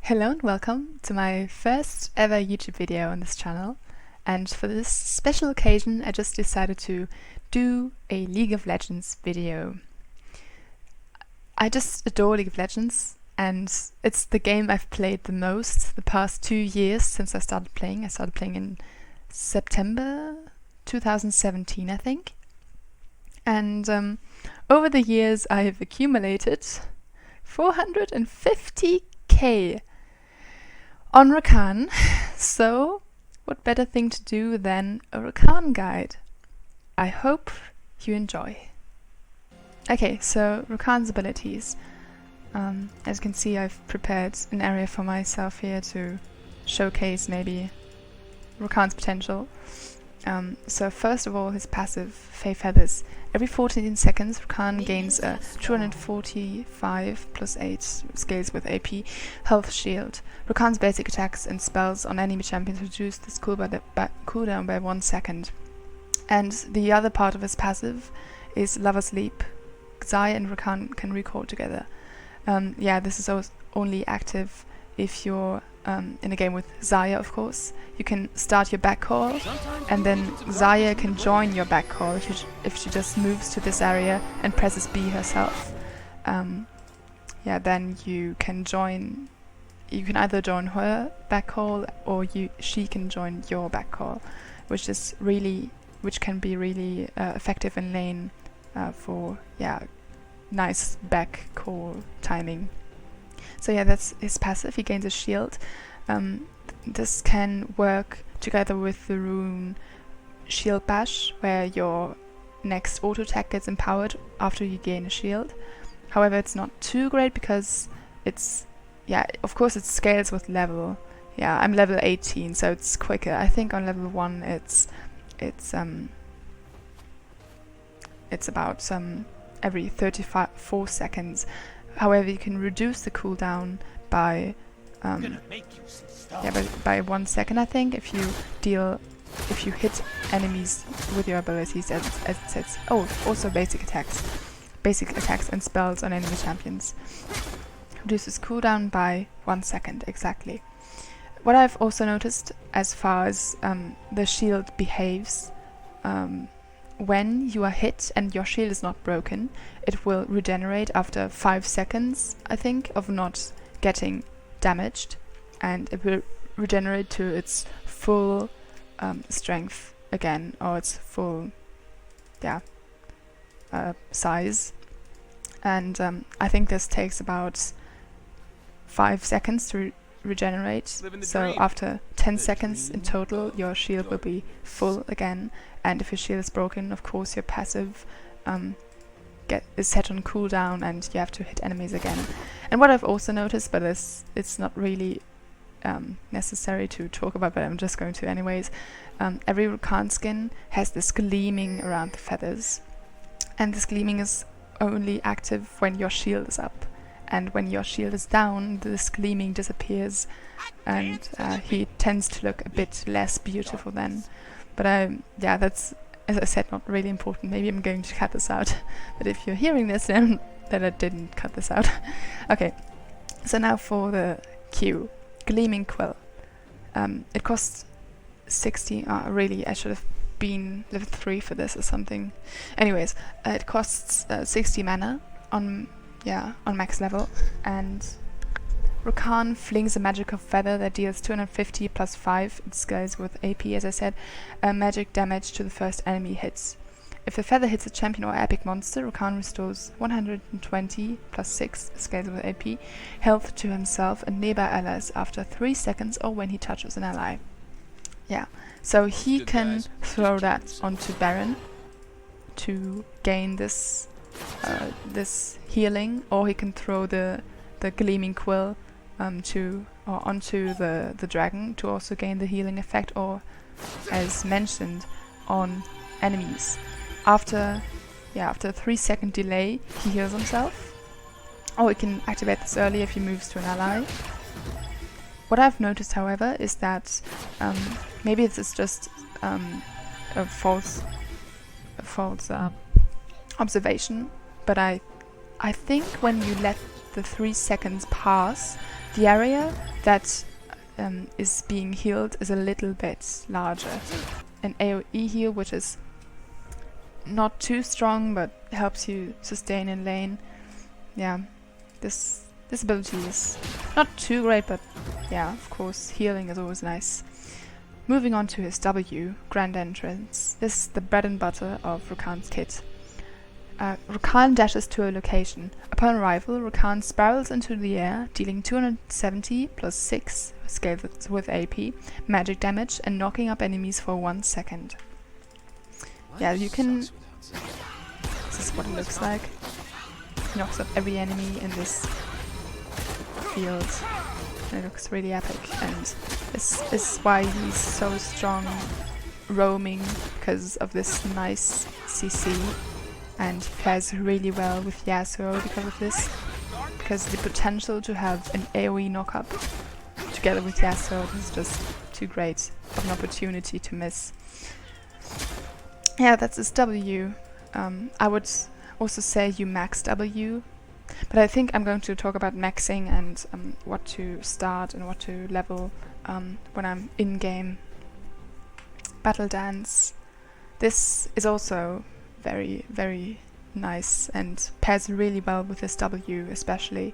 Hello and welcome to my first ever YouTube video on this channel, and for this special occasion I just decided to do a League of Legends video. I just adore League of Legends, and it's the game I've played the most the past 2 years since I started playing. I started playing in September 2017, I think. And over the years I have accumulated 450k on Rakan, so what better thing to do than a Rakan guide? I hope you enjoy. Okay, so Rakan's abilities. As you can see, I've prepared an area for myself here to showcase maybe Rakan's potential. So first of all, his passive, Fey Feathers. Every 14 seconds, Rakan gains a 245 plus 8 scales with AP health shield. Rakan's basic attacks and spells on enemy champions reduce this cooldown by 1 second. And the other part of his passive is Lava Sleep. Xayah and Rakan can recall together. This is only active if you're in a game with Xayah, of course. You can start your back call, and then Xayah can join your back call if she just moves to this area and presses B herself. Then you can join. You can either join her back call or she can join your back call, which can be really effective in lane for nice back call timing. So that's his passive. He gains a shield. This can work together with the rune Shield Bash, where your next auto attack gets empowered after you gain a shield. However, it's not too great because of course it scales with level. I'm level 18, so it's quicker. I think on level 1 it's about every 34 seconds. However, you can reduce the cooldown by 1 second, I think, if you hit enemies with your abilities, as it says. Oh, also basic attacks and spells on enemy champions. Reduces cooldown by 1 second, exactly. What I've also noticed as far as the shield behaves, when you are hit and your shield is not broken, it will regenerate after 5 seconds, I think, of not getting damaged, and it will regenerate to its full strength again, or its full size. And I think this takes about 5 seconds to regenerate, so after 10 seconds in total your shield will be full again, and if your shield is broken, of course your passive is set on cooldown and you have to hit enemies again. And what I've also noticed, but it's not really necessary to talk about, but I'm just going to anyways, every Rakan skin has this gleaming around the feathers, and this gleaming is only active when your shield is up. And when your shield is down, this gleaming disappears, and he tends to look a bit less beautiful then. But that's, as I said, not really important. Maybe I'm going to cut this out. But if you're hearing this, then I didn't cut this out. Okay, so now for the Q, Gleaming Quill. It costs 60. Really, I should have been level 3 for this or something. Anyways, it costs 60 mana on max level, and Rakan flings a magical feather that deals 250 plus 5, it scales with AP, as I said, magic damage to the first enemy hits. If the feather hits a champion or epic monster, Rakan restores 120 plus 6, scales with AP, health to himself and nearby allies after 3 seconds or when he touches an ally. So he can throw that onto Baron to gain this healing, or he can throw the Gleaming Quill onto the dragon to also gain the healing effect, or as mentioned, on enemies. After a 3-second delay, he heals himself, or he can activate this early if he moves to an ally. What I've noticed, however, is that maybe this is just a false observation, but I think when you let the 3 seconds pass the area that is being healed is a little bit larger. An AoE heal, which is not too strong, but helps you sustain in lane. Yeah, this ability is not too great, but yeah, of course, healing is always nice. Moving on to his W, Grand Entrance. This is the bread and butter of Rakan's kit. Rakan dashes to a location. Upon arrival, Rakan spirals into the air, dealing 270 plus 6, scaled with AP, magic damage, and knocking up enemies for 1 second. Yeah, you can... This is what it looks like. Knocks up every enemy in this field. It looks really epic, and this is why he's so strong roaming, because of this nice CC, and pairs really well with Yasuo because of this, because the potential to have an AoE knockup together with Yasuo is just too great of an opportunity to miss. Yeah, that's his W. I would also say you max W, but I think I'm going to talk about maxing and what to start and what to level when I'm in-game. Battle Dance. This is also very, very nice and pairs really well with this W especially.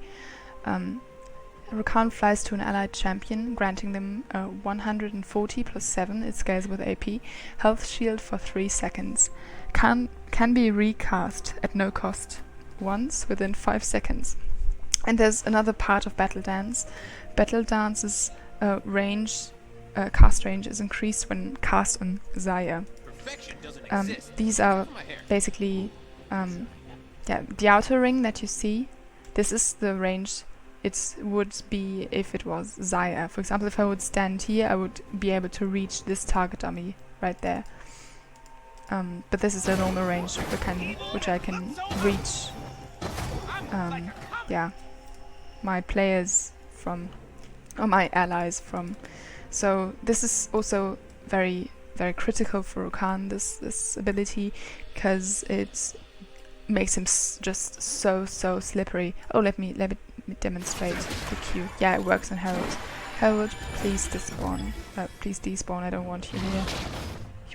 Rakan flies to an allied champion, granting them 140 plus 7, it scales with AP, health shield for 3 seconds. Can be recast at no cost once within 5 seconds. And there's another part of Battle Dance. Battle Dance's cast range is increased when cast on Xayah. These are basically the outer ring that you see. This is the range it would be if it was Xayah. For example, if I would stand here, I would be able to reach this target dummy right there. But this is the normal range which I can reach my players from, or my allies from. So this is also very, very critical for Rakan, this ability, because it makes him just so slippery. Oh, let me demonstrate the Q. Yeah, it works on Herald. Herald, please despawn. Please despawn. I don't want you here.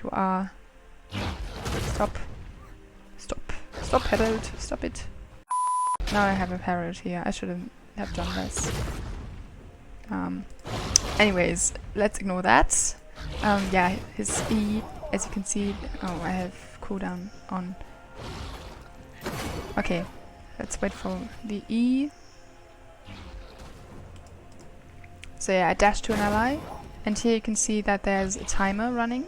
You are. Stop, Herald. Stop it. Now I have a Herald here. I shouldn't have done this. Anyways, let's ignore that. Yeah, his E, as you can see. Oh, I have cooldown on. Okay, let's wait for the E. So yeah, I dash to an ally, and here you can see that there's a timer running,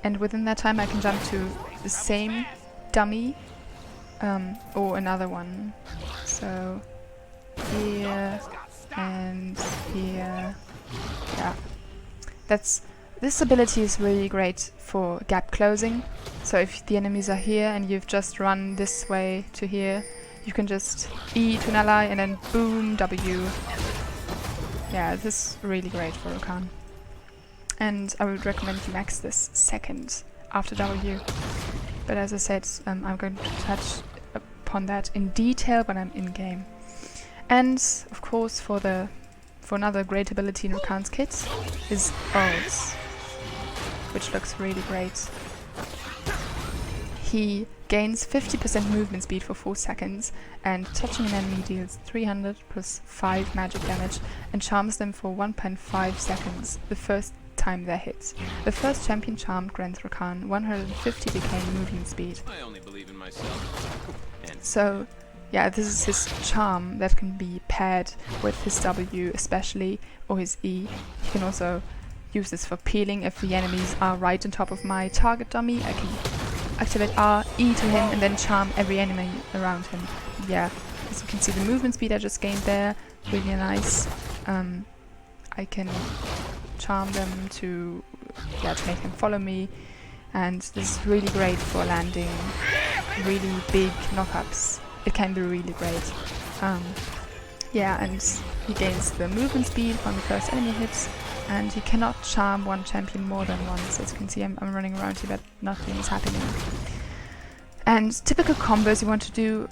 and within that time I can jump to the same dummy or another one. So here and here. Yeah, this ability is really great for gap closing. So if the enemies are here and you've just run this way to here, you can just E to an ally and then boom, W. Yeah, this is really great for Rakan. And I would recommend you max this second after W. But as I said, I'm going to touch upon that in detail when I'm in game. And of course, for another great ability in Rakan's kit is ults, which looks really great. He gains 50% movement speed for 4 seconds, and touching an enemy deals 300 plus 5 magic damage and charms them for 1.5 seconds the first time they're hit. The first champion charmed grants Rakan 150 decaying movement speed. I only believe in myself. So yeah, this is his charm that can be paired with his W especially, or his E. You can also use this for peeling. If the enemies are right on top of my target dummy, I can activate R, E to him, and then charm every enemy around him. Yeah, as you can see, the movement speed I just gained there, really nice. I can charm them to make them follow me, and this is really great for landing really big knockups. It can be really great. Yeah, and he gains the movement speed when the first enemy hits, and he cannot charm one champion more than once. As you can see, I'm running around here, but nothing is happening. And typical combos you want to do,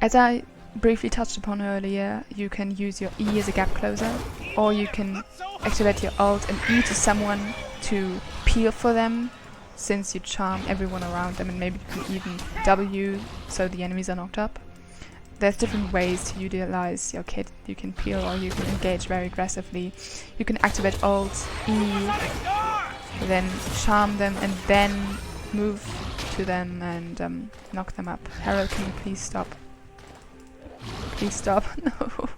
as I briefly touched upon earlier, you can use your E as a gap closer, or you can activate your ult and E to someone to peel for them, since you charm everyone around them, and maybe you can even W so the enemies are knocked up. There's different ways to utilize your kit. You can peel or you can engage very aggressively. You can activate ult, E, then charm them and then move to them and knock them up. Harold, can you please stop? Please stop. No.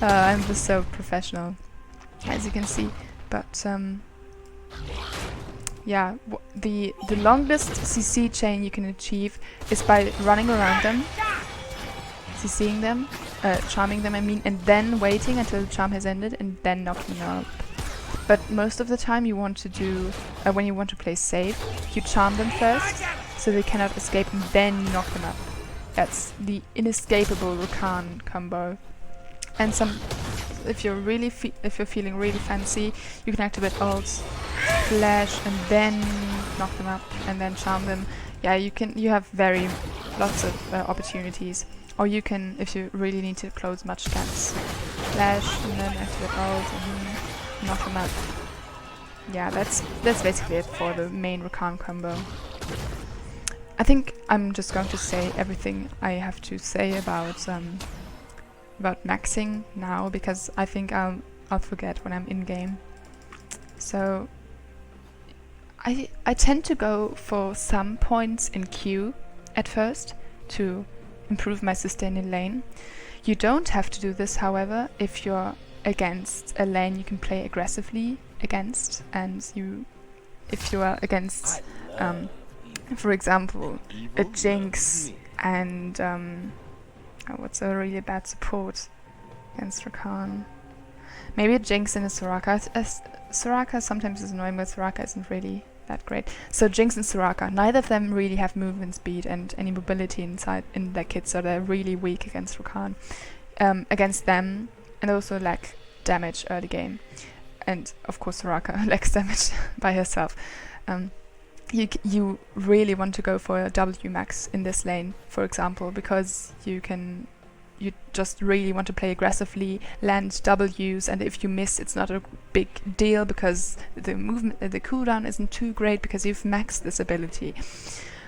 I'm just so professional, as you can see. But yeah, the longest CC chain you can achieve is by running around them, CCing them, charming them I mean, and then waiting until the charm has ended and then knocking them up. But most of the time you want to do, when you want to play safe, you charm them first, so they cannot escape, and then you knock them up. That's the inescapable Rakan combo. And if you're feeling really fancy, you can activate ult, flash, and then knock them up, and then charm them. Yeah, you have lots of opportunities. Or you can, if you really need to close much gaps, flash and then activate ult and knock them up. Yeah, that's basically it for the main Rakan combo. I think I'm just going to say everything I have to say about maxing now, because I think I'll forget when I'm in game. So I tend to go for some points in Q at first to improve my sustain in lane. You don't have to do this, however, if you're against a lane you can play aggressively against, and if you are against for example a Jinx and what's a really bad support against Rakan? Maybe a Jinx and a Soraka. Soraka sometimes is annoying, but Soraka isn't really that great. So Jinx and Soraka, neither of them really have movement speed and any mobility in their kit, so they're really weak against Rakan. Against them, and also lack damage early game. And of course Soraka lacks damage by herself. You really want to go for a W max in this lane, for example, because you just really want to play aggressively, land W's, and if you miss, it's not a big deal because the cooldown isn't too great because you've maxed this ability.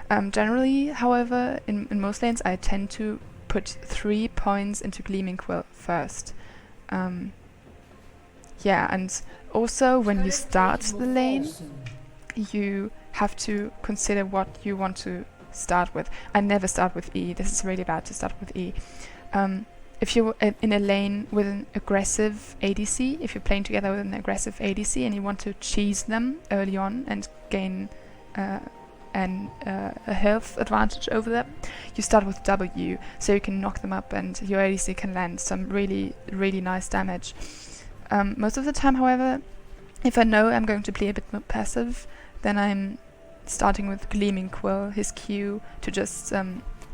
Generally, however, in most lanes, I tend to put 3 points into Gleaming Quill first. Yeah, and also when you start the lane, you have to consider what you want to start with. I never start with E. This is really bad to start with E. If you're in a lane with an aggressive ADC, if you're playing together with an aggressive ADC and you want to cheese them early on and gain a health advantage over them, you start with W, so you can knock them up and your ADC can land some really, really nice damage. Most of the time, however, if I know I'm going to play a bit more passive, then I'm starting with Gleaming Quill, his Q, to just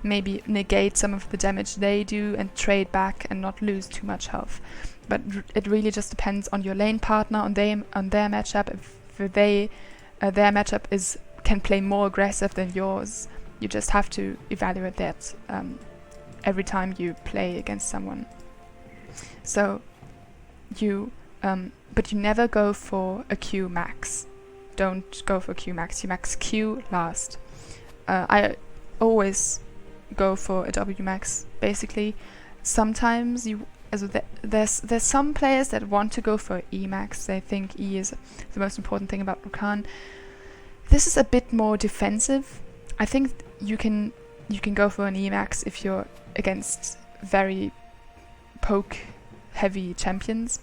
maybe negate some of the damage they do and trade back and not lose too much health. But it really just depends on your lane partner, on their matchup. If their matchup can play more aggressive than yours, you just have to evaluate that every time you play against someone. So but you never go for a Q max. Don't go for Q max. You max Q last. I always go for a W max, basically. Sometimes there's some players that want to go for E max. They think E is the most important thing about Rakan. This is a bit more defensive. I think you can go for an E max if you're against very poke heavy champions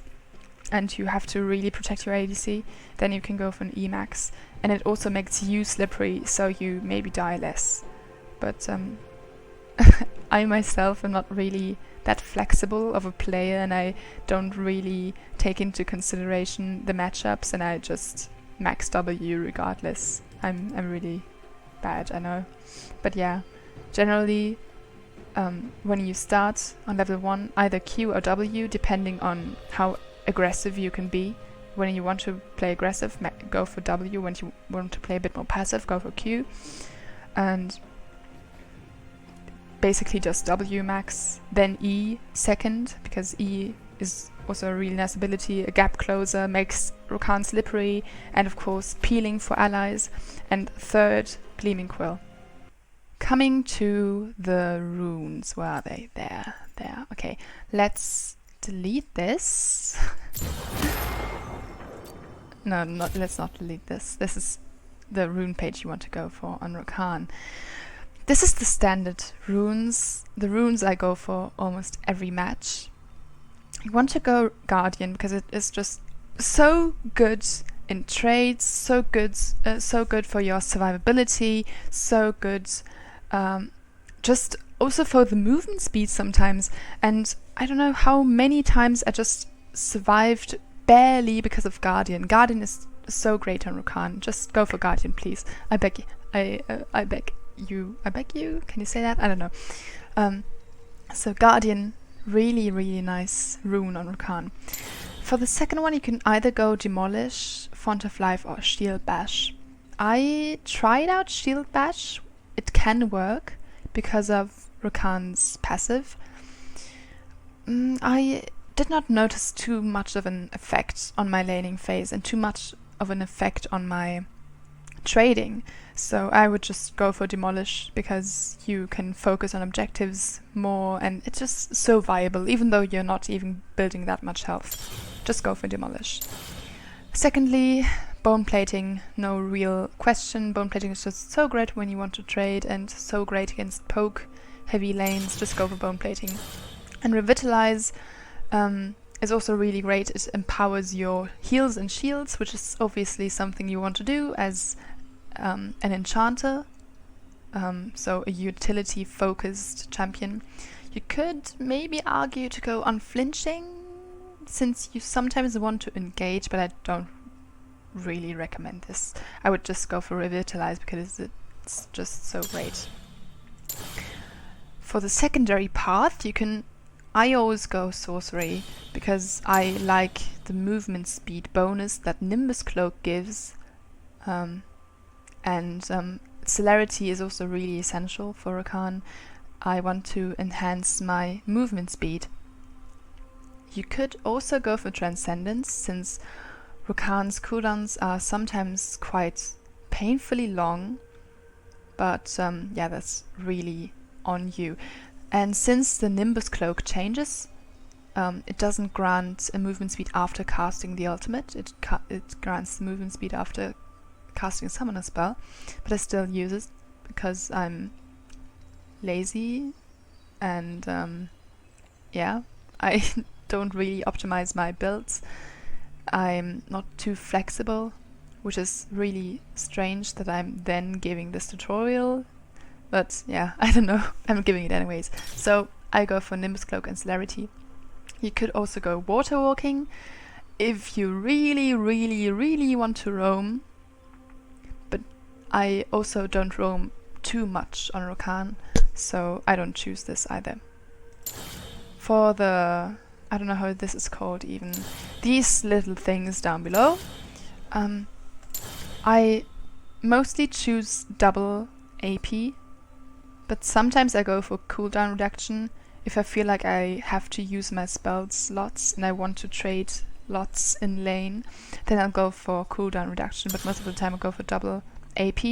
and you have to really protect your ADC. Then you can go for an E max, and it also makes you slippery, so you maybe die less. But I myself am not really that flexible of a player, and I don't really take into consideration the matchups, and I just max W regardless. I'm really bad, I know. But yeah, generally when you start on level 1, either Q or W, depending on how aggressive you can be. When you want to play aggressive, go for W. When you want to play a bit more passive, go for Q. And basically just W max, then E second, because E is also a really nice ability. A gap closer makes Rakan slippery, and of course peeling for allies. And third, Gleaming Quill. Coming to the runes. Where are they? There. Okay, let's delete this. No, let's not delete this. This is the rune page you want to go for on Rakan. This is the standard runes. The runes I go for almost every match. You want to go Guardian because it is just so good in trades, so good for your survivability, so good just also for the movement speed sometimes. And I don't know how many times I just survived barely because of Guardian. Guardian is so great on Rakan. Just go for Guardian, please. I beg you. I beg you. I beg you. Can you say that? I don't know. So Guardian, really, really nice rune on Rakan. For the second one, you can either go Demolish, Font of Life, or Shield Bash. I tried out Shield Bash. It can work because of Rakan's passive. I did not notice too much of an effect on my laning phase and too much of an effect on my trading. So I would just go for Demolish because you can focus on objectives more and it's just so viable, even though you're not even building that much health. Just go for Demolish. Secondly, Bone Plating, no real question. Bone Plating is just so great when you want to trade and so great against poke heavy lanes. Just go for Bone Plating. And Revitalize is also really great. It empowers your heals and shields, which is obviously something you want to do as an enchanter, so a utility focused champion. You could maybe argue to go Unflinching since you sometimes want to engage, but I don't really recommend this. I would just go for Revitalize because it's just so great. For the secondary path, I always go Sorcery because I like the movement speed bonus that Nimbus Cloak gives, and Celerity is also really essential for Rakan. I want to enhance my movement speed. You could also go for Transcendence since Rakan's cooldowns are sometimes quite painfully long, but yeah, that's really on you. And since the Nimbus Cloak changes, it doesn't grant a movement speed after casting the ultimate. It grants the movement speed after casting a summoner spell, but I still use it because I'm lazy and yeah, I don't really optimize my builds. I'm not too flexible, which is really strange that I'm then giving this tutorial. But yeah, I don't know, I'm giving it anyways. So I go for Nimbus Cloak and Celerity. You could also go Water Walking if you really, really, really want to roam. But I also don't roam too much on Rakan, so I don't choose this either. For the, I don't know how this is called even, these little things down below, I mostly choose double AP. But sometimes I go for cooldown reduction if I feel like I have to use my spells lots and I want to trade lots in lane. Then I'll go for cooldown reduction, but most of the time I go for double AP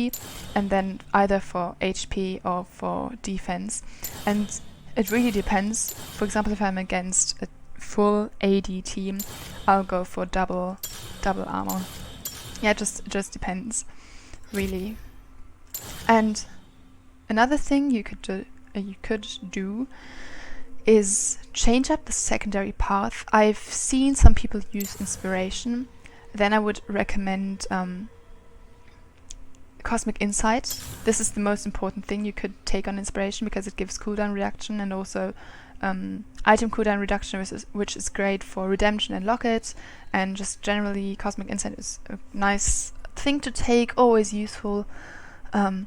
and then either for HP or for defense. And it really depends. For example, if I'm against a full AD team, I'll go for double armor. Yeah, it just depends, really. And another thing you could do is change up the secondary path. I've seen some people use Inspiration. Then I would recommend Cosmic Insight. This is the most important thing you could take on Inspiration because it gives cooldown reduction and also item cooldown reduction, which is great for Redemption and Locket. And just generally, Cosmic Insight is a nice thing to take, always useful. And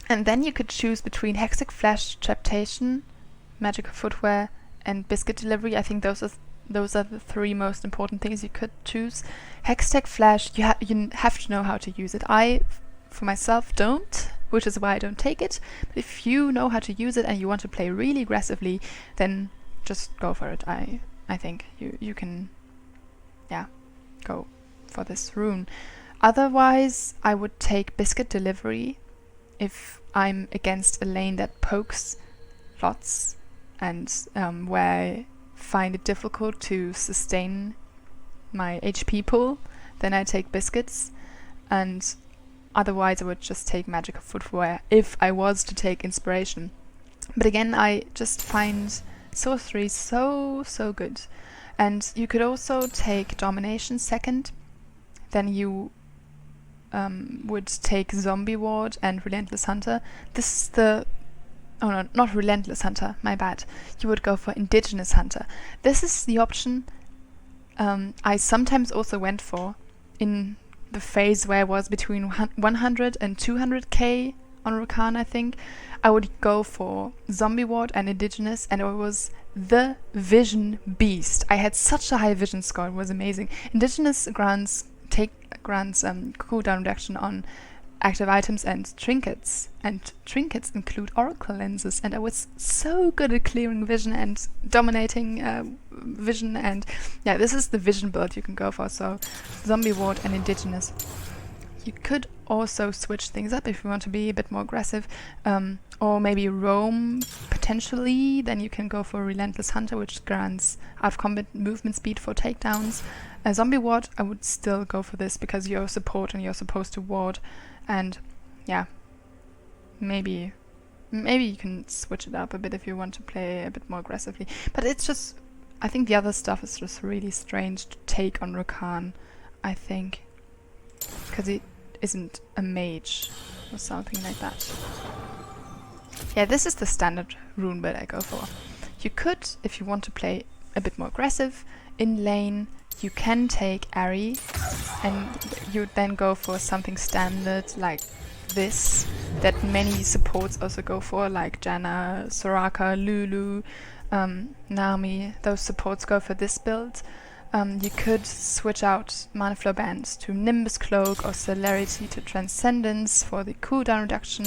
then you could choose between Hextech Flash, Traptation, Magical Footwear, and Biscuit Delivery. I think those are the three most important things you could choose. Hextech Flash, you have to know how to use it. I, for myself, don't, which is why I don't take it. But if you know how to use it and you want to play really aggressively, then just go for it. I think you can, yeah, go for this rune. Otherwise, I would take Biscuit Delivery if I'm against a lane that pokes lots and where I find it difficult to sustain my HP pool. Then I take Biscuits, and otherwise I would just take Magical Footwear if I was to take Inspiration. But again, I just find Sorcery so good. And you could also take Domination second. Then you would take Zombie Ward and Relentless Hunter. This is the... Oh no, not Relentless Hunter, my bad. You would go for Indigenous Hunter. This is the option I sometimes also went for in the phase where I was between 100 and 200k on Rakan, I think. I would go for Zombie Ward and Indigenous, and it was the Vision Beast. I had such a high Vision score, it was amazing. Indigenous grants cooldown reduction on active items and trinkets include Oracle lenses, and I was so good at clearing Vision and dominating Vision, and yeah, this is the Vision build you can go for, so Zombie Ward and Indigenous. You could also switch things up if you want to be a bit more aggressive, or maybe roam potentially. Then you can go for Relentless Hunter, which grants out of combat movement speed for takedowns. Zombie Ward, I would still go for this because you're support and you're supposed to ward, and yeah, maybe you can switch it up a bit if you want to play a bit more aggressively. But it's just, I think the other stuff is just really strange to take on Rakan, I think, because it isn't a mage or something like that. Yeah, this is the standard rune build I go for. You could, if you want to play a bit more aggressive in lane, you can take Ari, and you then go for something standard like this that many supports also go for, like Janna, Soraka, Lulu, Nami. Those supports go for this build. You could switch out Mana Flow Bands to Nimbus Cloak, or Celerity to Transcendence for the cooldown reduction,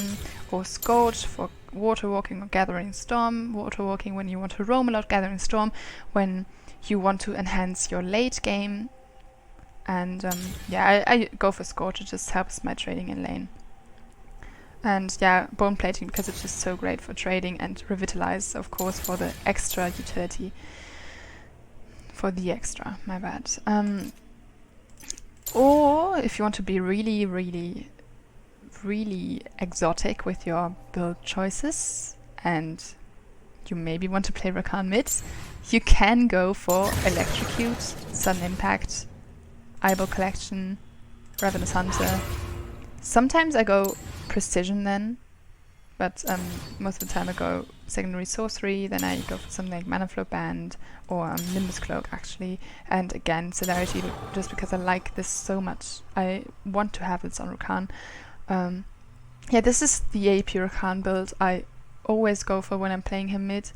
or Scourge for Water Walking or Gathering Storm. Water Walking when you want to roam a lot, Gathering Storm when you want to enhance your late game. And yeah, I go for Scourge, it just helps my trading in lane. And yeah, Bone Plating because it's just so great for trading, and Revitalize, of course, for the extra utility. For the extra, my bad. Or if you want to be really exotic with your build choices, and you maybe want to play Rakan mid, you can go for Electrocute, Sudden Impact, Eyeball Collection, Ravenous Hunter. Sometimes I go Precision then, but most of the time I go Secondary Sorcery, then I go for something like Mana Flow Band or Nimbus Cloak actually, and again Celerity, just because I like this so much. I want to have this on Rakan. Yeah, this is the AP Rakan build I always go for when I'm playing him mid.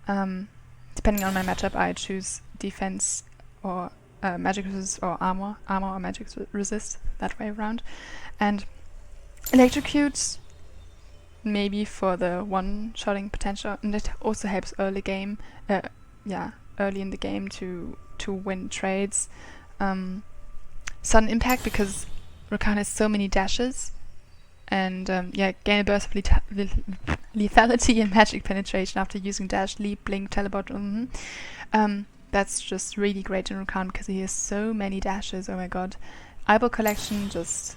Depending on my matchup, I choose defense or magic resist, or armor or magic resist, that way around. And Electrocute maybe for the one-shotting potential, and it also helps early game. Early in the game to win trades. Sudden Impact because Rakan has so many dashes, and gain a burst of lethality and magic penetration after using dash, leap, blink, teleport. That's just really great in Rakan because he has so many dashes. Oh my god. Eyeball Collection,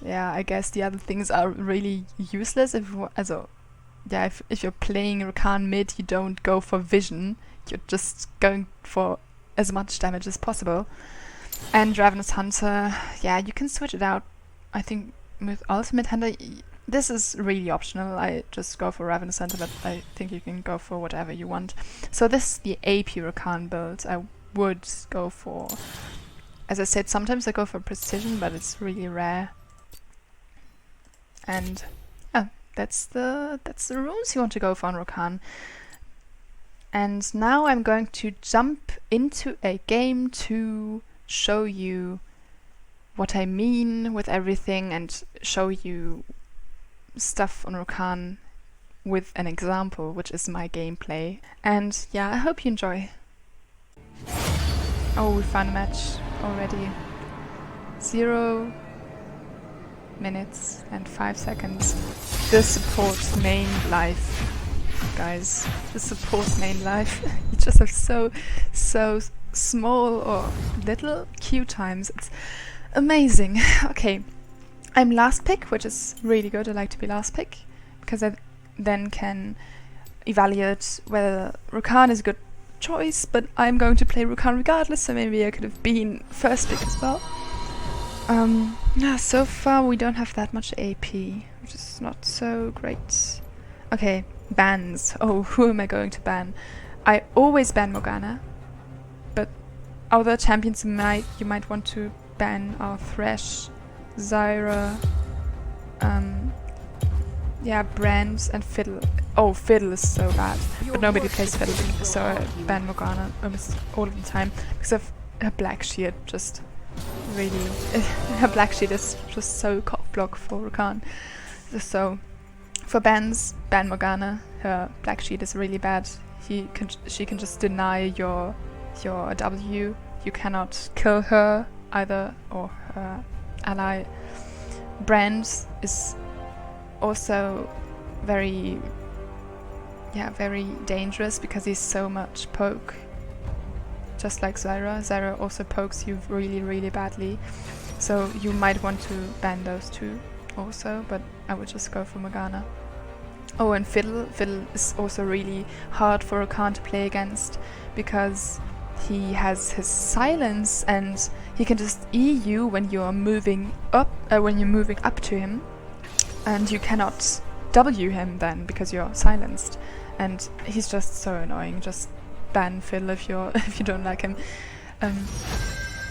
I guess the other things are really useless. If you're playing Rakan mid, you don't go for Vision. You're just going for as much damage as possible. And Ravenous Hunter, you can switch it out. I think with Ultimate Hunter, this is really optional. I just go for Ravenous Hunter, but I think you can go for whatever you want. So this is the AP Rakan build I would go for. As I said, sometimes I go for Precision, but it's really rare. And that's the runes you want to go for on Rakan. And now I'm going to jump into a game to show you what I mean with everything, and show you stuff on Rakan with an example, which is my gameplay. And yeah, I hope you enjoy. Oh, we found a match already. 0 minutes and 5 seconds. The support main life, guys. The support main life. You just have so small or little queue times. It's amazing. Okay, I'm last pick, which is really good. I like to be last pick because I then can evaluate whether Rakan is a good choice, but I'm going to play Rakan regardless, so maybe I could have been first pick as well. Yeah, so far we don't have that much AP, which is not so great. Okay, bans. Oh, who am I going to ban? I always ban Morgana, but other champions you might want to ban are Thresh, Zyra, yeah, Brand and Fiddle. Oh, Fiddle is so bad, but nobody plays Fiddle, so I ban Morgana almost all of the time because of her Black Shield. Just really, her Black Shield is just so cock block for Rakan. So for bans, ban Morgana. Her Black Shield is really bad. She can just deny your W. You cannot kill her either or her ally. Brand is also very dangerous because he's so much poke. Just like Zyra. Zyra also pokes you really badly. So you might want to ban those two also, but I would just go for Morgana. Oh, and Fiddle. Fiddle is also really hard for Rakan to play against because he has his silence and he can just E you when you're moving up to him, and you cannot W him then because you're silenced, and he's just so annoying. Just ban Fiddle if you don't like him.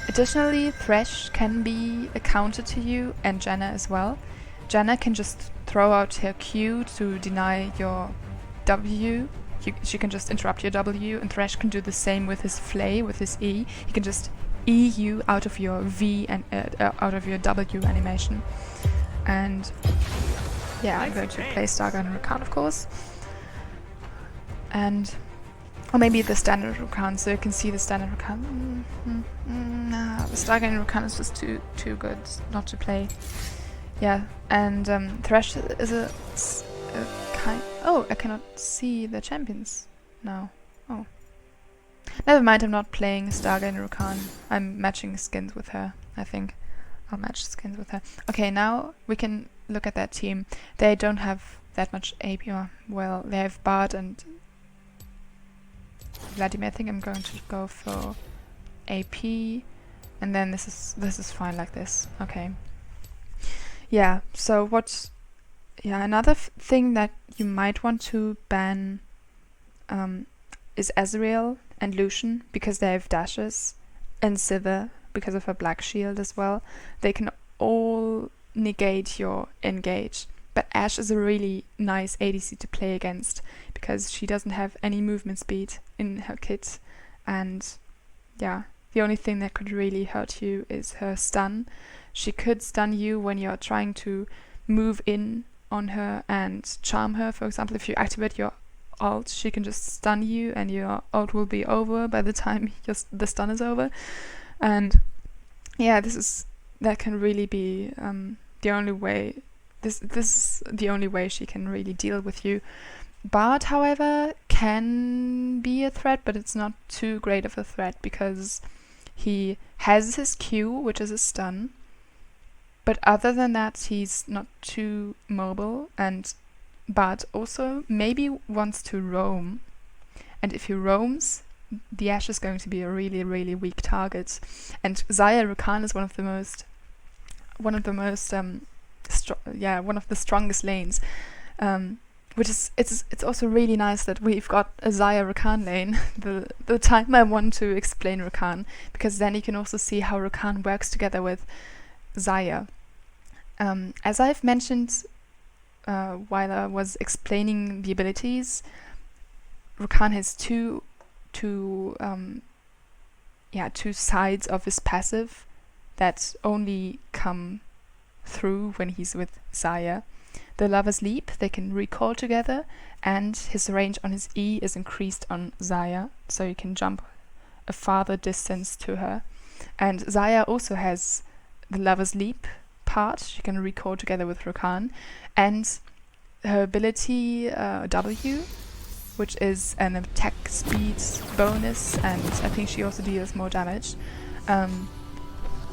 Additionally, Thresh can be a counter to you, and Janna as well. Janna can just throw out her Q to deny your W. She can just interrupt your W, and Thresh can do the same with his Flay, with his E. He can just E you out of your V and out of your W animation. And yeah, I'm going to play Starguard and Rakan, of course. And or maybe the standard Rakan, so you can see the standard Rakan. Nah, the Starguard and Rakan is just too good not to play. Yeah, and Thresh is a kind. Oh, I cannot see the champions now. Oh, never mind. I'm not playing Starguard and Rakan. I'm matching skins with her. I think I'll match skins with her. Okay, now we can look at that team. They don't have that much AP. Well, they have Bard and Vladimir. I think I'm going to go for AP, and then this is fine like this. Okay. Yeah. So another thing that you might want to ban is Ezreal and Lucian because they have dashes, and Sivir because of her Black Shield as well. They can all negate your engage. But Ashe is a really nice ADC to play against because she doesn't have any movement speed in her kit, and yeah, the only thing that could really hurt you is her stun. She could stun you when you're trying to move in on her and charm her. For example, if you activate your ult, she can just stun you and your ult will be over by the time the stun is over. And yeah, that can really be the only way. This is the only way she can really deal with you. Bard, however, can be a threat, but it's not too great of a threat because he has his Q, which is a stun. But other than that, he's not too mobile, and Bard also maybe wants to roam. And if he roams, the Ashe is going to be a really weak target. And Xayah Rakan is one of the strongest lanes, which is it's also really nice that we've got a Xayah Rakan lane the time I want to explain Rakan, because then you can also see how Rakan works together with Xayah. As I've mentioned while I was explaining the abilities, Rakan has two sides of his passive that only come through when he's with Xayah. the Lover's Leap, they can recall together, and his range on his E is increased on Xayah, so you can jump a farther distance to her. And Xayah also has the Lover's Leap part, she can recall together with Rakan, and her ability W, which is an attack speed bonus, and I think she also deals more damage.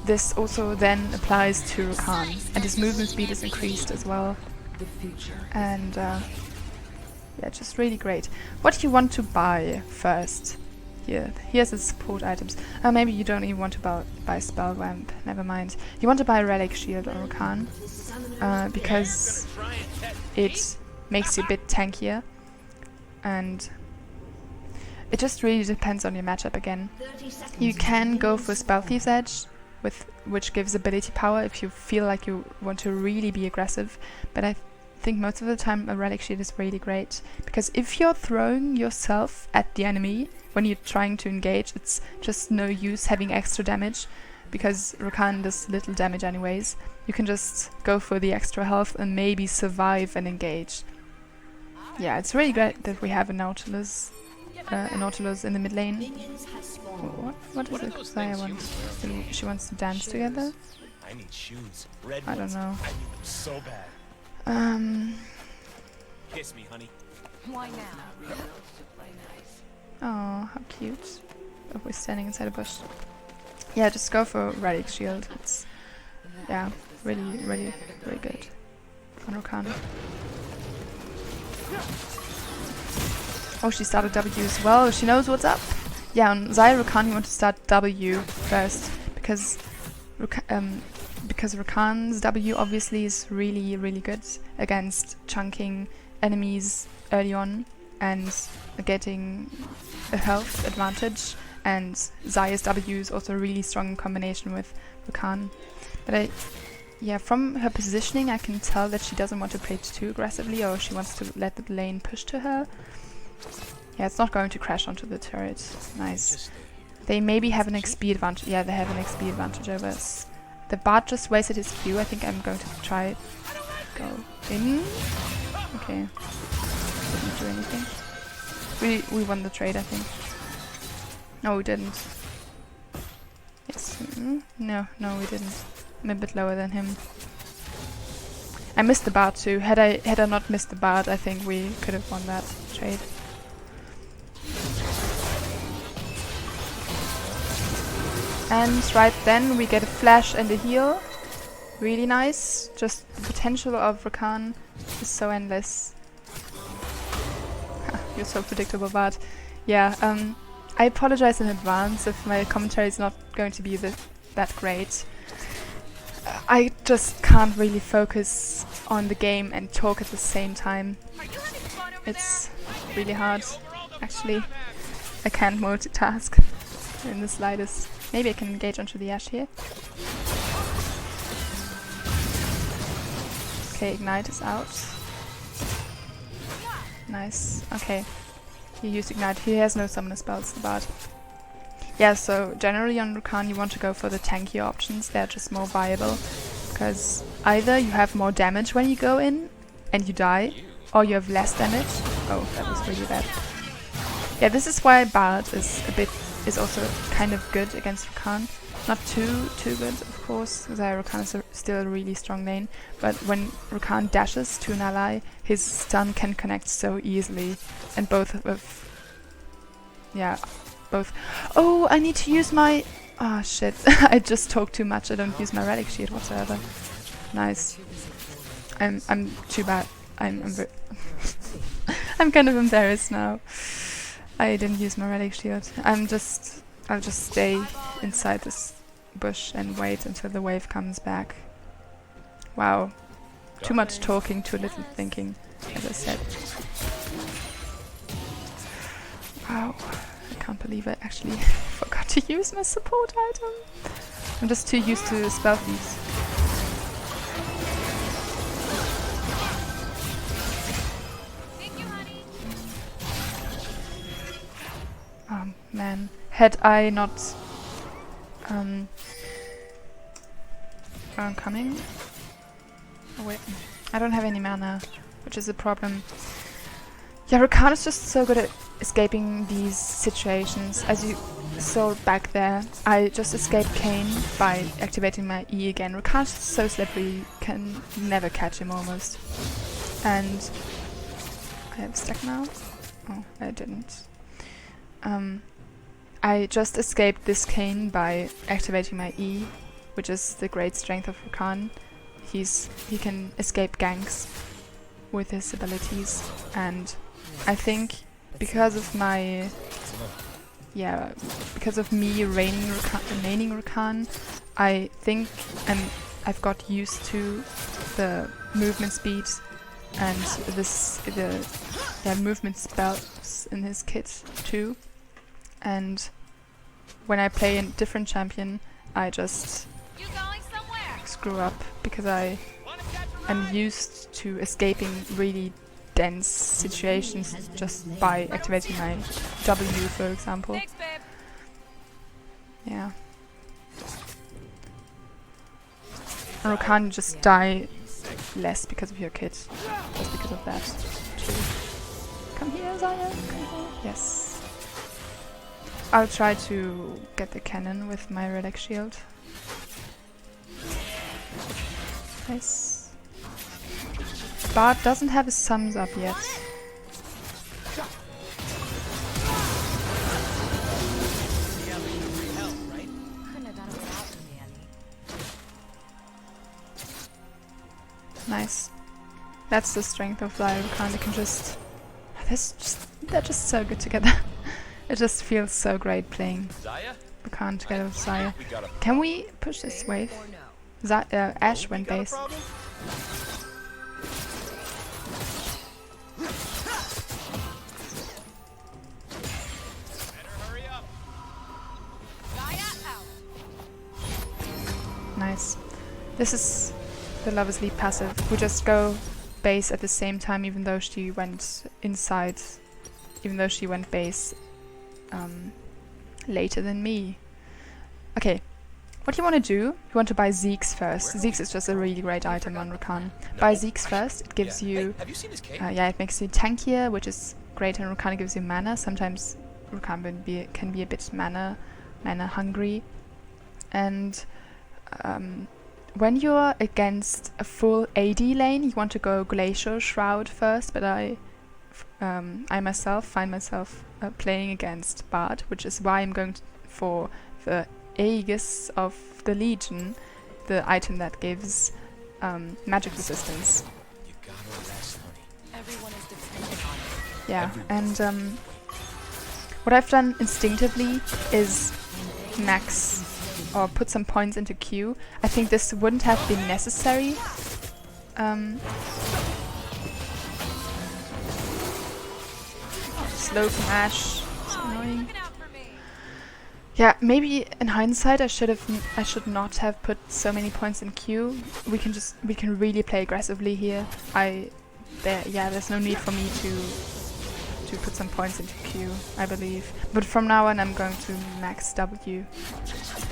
This also then applies to Rakan, and his movement speed is increased as well. And yeah, just really great. What do you want to buy first? Here's the support items. Maybe you don't even want to buy Spell Ramp, never mind. You want to buy Relic Shield or Rakan, because it makes you a bit tankier, and it just really depends on your matchup again. You can go for Spell Thief's Edge, which gives ability power if you feel like you want to really be aggressive, but I think most of the time a Relic Shield is really great, because if you're throwing yourself at the enemy when you're trying to engage, it's just no use having extra damage, because Rakan does little damage anyways. You can just go for the extra health and maybe survive and engage. Yeah, it's really great that we have a Nautilus in the mid lane. What does Xayah want? She wants to dance together? I need shoes. Red I don't ones. know. I need them so bad. Kiss me, honey. Why now? Oh, how cute. Oh, we're standing inside a bush. Yeah, just go for Relic Shield. It's, yeah, really, really, really good on Rakan. Oh, she started W as well. She knows what's up. Yeah, on Xayah Rakan you want to start W first, because Rakan's W obviously is really, really good against chunking enemies early on and getting a health advantage, and Xayah's W is also really strong in combination with Rakan. But yeah, from her positioning I can tell that she doesn't want to play too aggressively, or she wants to let the lane push to her. Yeah, it's not going to crash onto the turret. Nice. They maybe have an XP advantage. Yeah, they have an XP advantage over us. The Bard just wasted his Q. I think I'm going to try go in. Okay. Didn't do anything. We won the trade, I think. No, we didn't. Yes. No, we didn't. I'm a bit lower than him. I missed the Bard too. Had I not missed the Bard, I think we could have won that trade. And right then we get a flash and a heal. Really nice. Just the potential of Rakan is so endless. You're so predictable, but yeah, I apologize in advance if my commentary is not going to be that great. I just can't really focus on the game and talk at the same time. It's really hard, actually. I can't multitask in the slightest. Maybe I can engage onto the Ashe here. Okay, Ignite is out. Nice. Okay. He used Ignite. He has no summoner spells, the Bard. Yeah, so generally on Rakan you want to go for the tankier options. They're just more viable, because either you have more damage when you go in and you die, or you have less damage. Oh, that was really bad. Yeah, this is why Bard is also kind of good against Rakan. Not too good, of course, because Rakan is still a really strong lane, but when Rakan dashes to an ally, his stun can connect so easily, and both. Oh, I need to use my... Oh shit, I just talked too much. I don't use my Relic Shield whatsoever. Nice. I'm too bad. I'm kind of embarrassed now. I didn't use my Relic Shield. I'll just stay inside this bush and wait until the wave comes back. Wow. Too much talking, too little thinking, as I said. Wow. I can't believe I actually forgot to use my support item. I'm just too used to spell thieves. Oh man, had I not coming? Oh wait, I don't have any mana, which is a problem. Yeah, Rakan is just so good at escaping these situations. As you saw back there, I just escaped Kane by activating my E again. Rakan is so slippery, you can never catch him almost. And I have stuck now? Oh, I didn't. I just escaped this Kane by activating my E, which is the great strength of Rakan. He can escape ganks with his abilities, and I think because of my because of me remaining Rakan, I think I've got used to the movement speed and the movement spells in his kit too. And when I play a different champion, I just screw up because I am used to escaping really dense situations just by activating my W, for example. Thanks, babe. Yeah. And Rakan just die less because of your kit, just because of that too. Come here, Zaya. Come here. Yes. I'll try to get the cannon with my relic shield. Nice. Bart doesn't have his thumbs up yet. Nice. That's the strength of Rakan. They can just... They're just so good together. It just feels so great playing Rakan together with Zaya. Can we push this wave? Ash went base. Nice. This is the Lover's Leap passive. We just go base at the same time, even though she went inside, even though she went base later than me. Okay, what do you want to do? You want to buy Zeke's first. Zeke's is just a really great item on Rakan. Buy Zeke's first. It gives you, it makes you tankier, which is great, and Rakan gives you mana. Sometimes Rakan can be a bit mana hungry, and when you're against a full AD lane, you want to go Glacial Shroud first, but I myself find myself playing against Bard, which is why I'm going for the Aegis of the Legion, the item that gives magic resistance. You gotta rest, honey. Everyone is dependent on it. Yeah, and what I've done instinctively is max or put some points into Q. I think this wouldn't have been necessary. Slow from Ash. So annoying. Looking out for me. Yeah, maybe in hindsight I should not have put so many points in Q. We can really play aggressively here. There's no need for me to put some points into Q, I believe. But from now on I'm going to max W.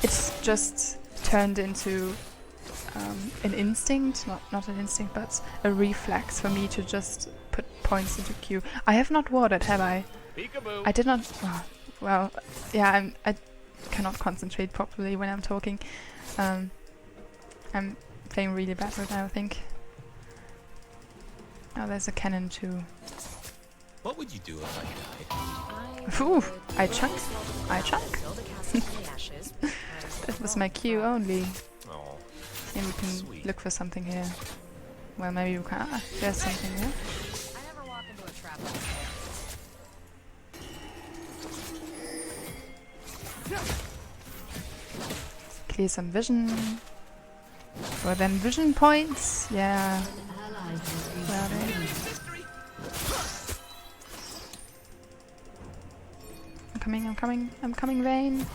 It's just turned into an instinct, not an instinct, but a reflex for me to just put points into Q. I have not warded, have I? Peekaboo. I did not. Well, yeah, I cannot concentrate properly when I'm talking. I'm playing really bad right now, I think. Oh, there's a cannon too. What would you do if I died? Ooh, I chunk. That was my Q only. Oh, Maybe we can Sweet. look for something here. Well, maybe we can. There's something here. I never walk into a trap like that. Clear some vision. Or then vision points. Yeah. Where are they? I'm coming, Vayne.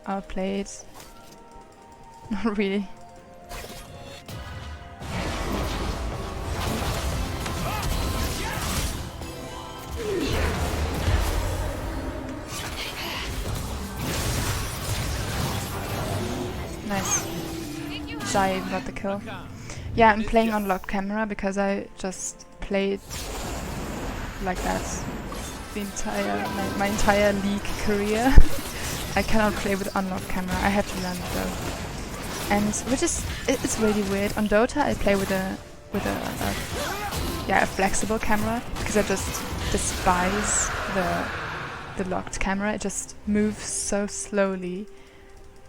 Outplayed. Not really. Nice. Zai got the kill. Yeah, I'm playing on locked camera because I just played like that the entire my entire league career. I cannot play with unlocked camera. I have to learn it though. And which is it's really weird. On Dota I play with a flexible camera because I just despise the locked camera. It just moves so slowly,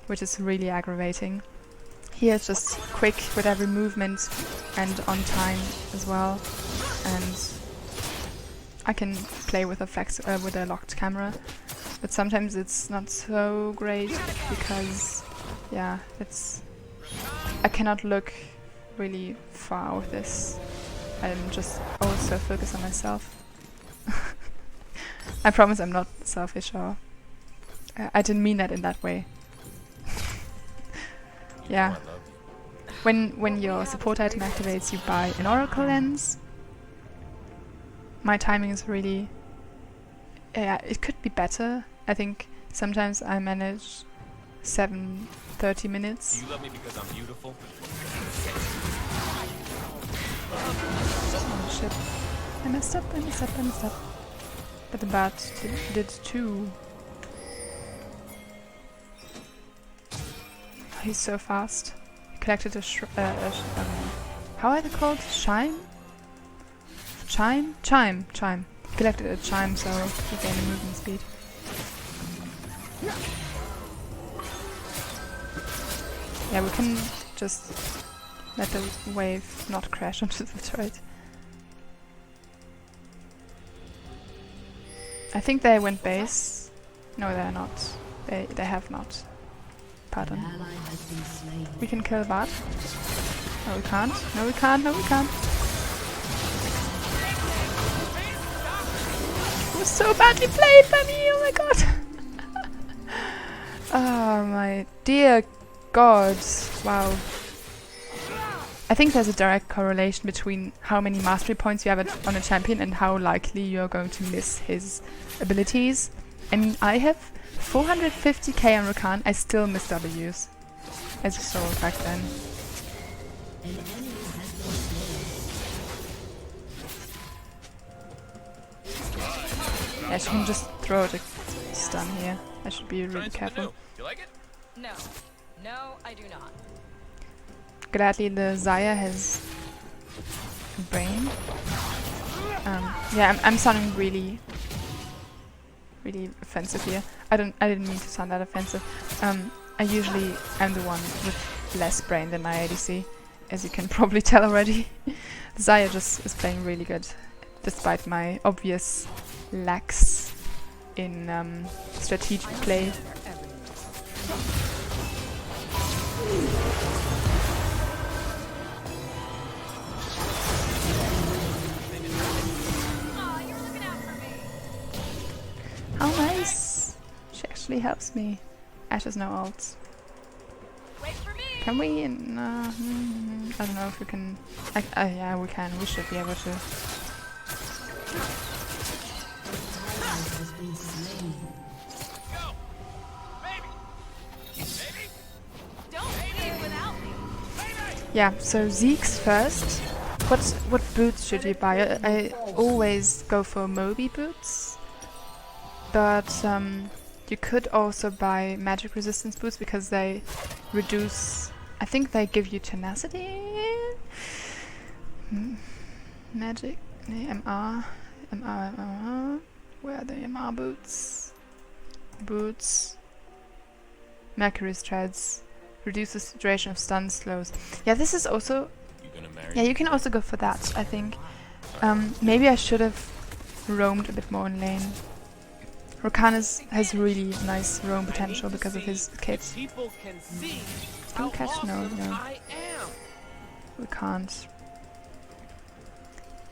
which is really aggravating. Here it's just quick with every movement and on time as well, and I can play with a locked camera, but sometimes it's not so great because I cannot look really far with this. I'm just also focused on myself. I promise I'm not selfish, or I didn't mean that in that way. Yeah. When your support item activates, you buy an oracle lens. My timing is really... it could be better. I think sometimes I manage 30 minutes. Do you love me because I'm beautiful? Oh shit. I messed up. But the bat did too. He's so fast. He collected a how are they called? Chime? He collected a chime, so he gained a movement speed. Yeah, we can just let the wave not crash onto the turret. I think they went base. No, they're not. They have not. Pardon. We can kill Bart. No, we can't. No, we can't. No, we can't. It was so badly played by me. Oh my god. Oh my dear god. Wow. I think there's a direct correlation between how many mastery points you have on a champion and how likely you're going to miss his abilities. I mean, I have 450k on Rakan, I still miss W's. As you saw back then. Yeah, she can just throw the stun here. I should be really careful. You like it? No. No, I do not. Gladly the Xayah has a brain. Yeah, I'm sounding really offensive here. I didn't mean to sound that offensive. I usually am the one with less brain than my ADC, as you can probably tell already. Xayah just is playing really good, despite my obvious lacks in strategic play. How nice! She actually helps me. Ashe has no ults. Can we? No, I don't know if we can. Yeah, we can. We should be able to. Yeah. So Zeke's first. What boots should you buy? I always go for Moby boots. But you could also buy magic resistance boots because they reduce... I think they give you tenacity? Magic... MR... Where are the MR boots? Boots... Mercury's treads. Reduces duration of stun slows. Yeah, this is also... Yeah, you can also go for that, I think. Maybe I should have roamed a bit more in lane. Rakan has really nice roam potential because of his kit. Can we catch? No. We can't.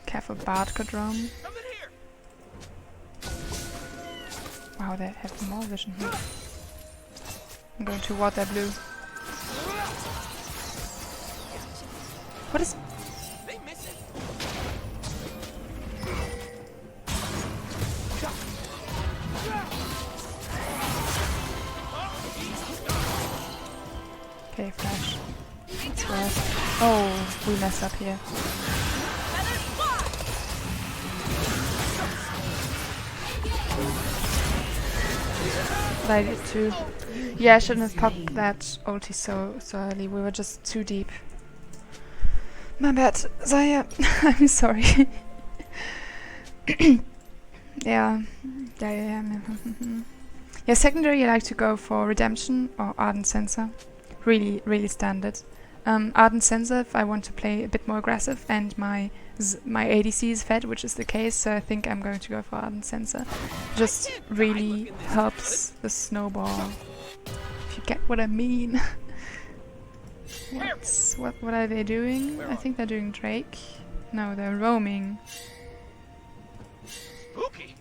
Careful, Bard could roam. Wow, they have more vision here. I'm going to ward their blue. What is... Okay, flash. worse. Oh, we messed up here. But I did too. Yeah, I shouldn't have popped that ulti so early. We were just too deep. My bad, Zaya. I'm sorry. Yeah. Yeah, secondary I like to go for Redemption or Ardent Sensor. Really standard. Ardent Sensor if I want to play a bit more aggressive, and my ADC is fed, which is the case, so I think I'm going to go for Ardent Sensor. Just really helps the snowball, if you get what I mean. What are they doing? I think they're doing Drake. No, they're roaming. Spooky.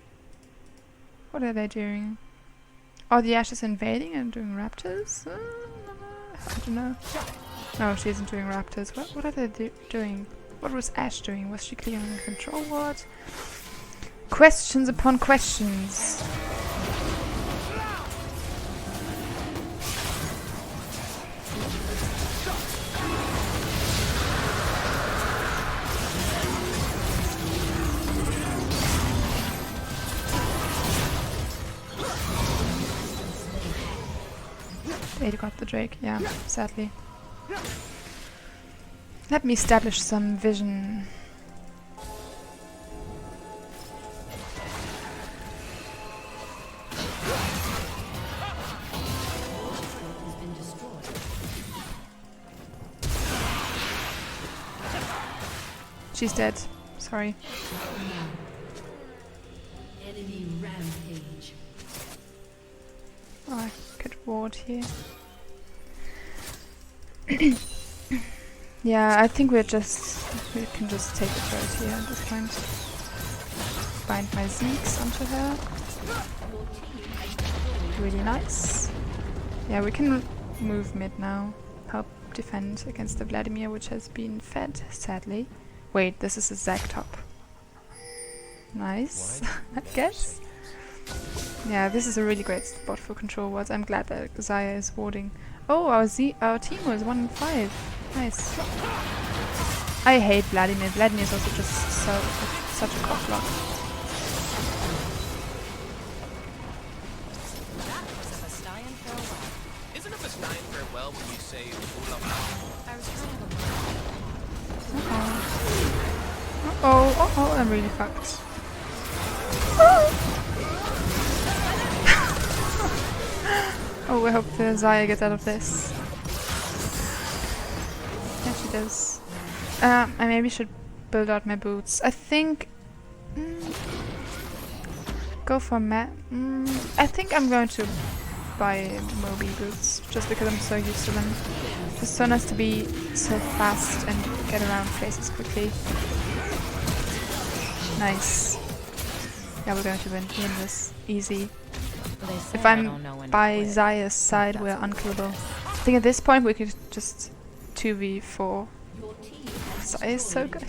What are they doing? Oh, the Ashe is invading and doing Raptors? I don't know. No, she isn't doing Raptors. What are they doing? What was Ashe doing? Was she clearing the control ward? Questions upon questions. They got the Drake, yeah, sadly. Let me establish some vision. She's dead. Sorry. Enemy rampage. Oh, I could ward here. Yeah, I think we can just take the turret here at this point. Bind my Zeeks onto her. Really nice. Yeah, we can move mid now. Help defend against the Vladimir, which has been fed, sadly. Wait, this is a Zac top. Nice, I guess. Yeah, this is a really great spot for control wards. I'm glad that Xayah is warding. Oh, our team was 1-5. Nice. I hate Vladimir. Vladimir is also just such a cockblock. Isn't a Bastian farewell when you say I was trying to Oh, I'm really fucked. Oh, I hope Xayah gets out of this. Yeah, she does. I maybe should build out my boots. I think... go for I think I'm going to buy Moby boots, just because I'm so used to them. It's so nice to be so fast and get around places quickly. Nice. Yeah, we're going to win this. Easy. If I'm by Xayah's side, we're unkillable. I think at this point we could just 2v4. Xayah is so good.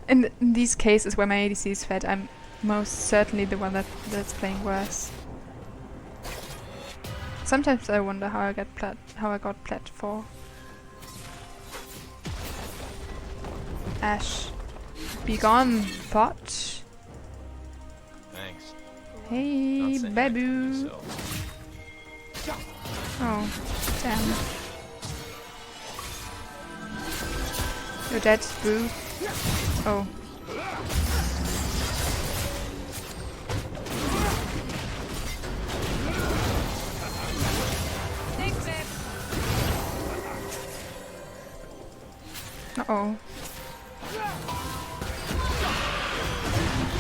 In these cases where my ADC is fed, I'm most certainly the one that's playing worse. Sometimes I wonder how I got plat for. Ashe, be gone, bot. thanks. Hey, Not saying babu. anything, so. Oh, damn. You're dead, boo. Oh. Thanks, babe. Uh-oh.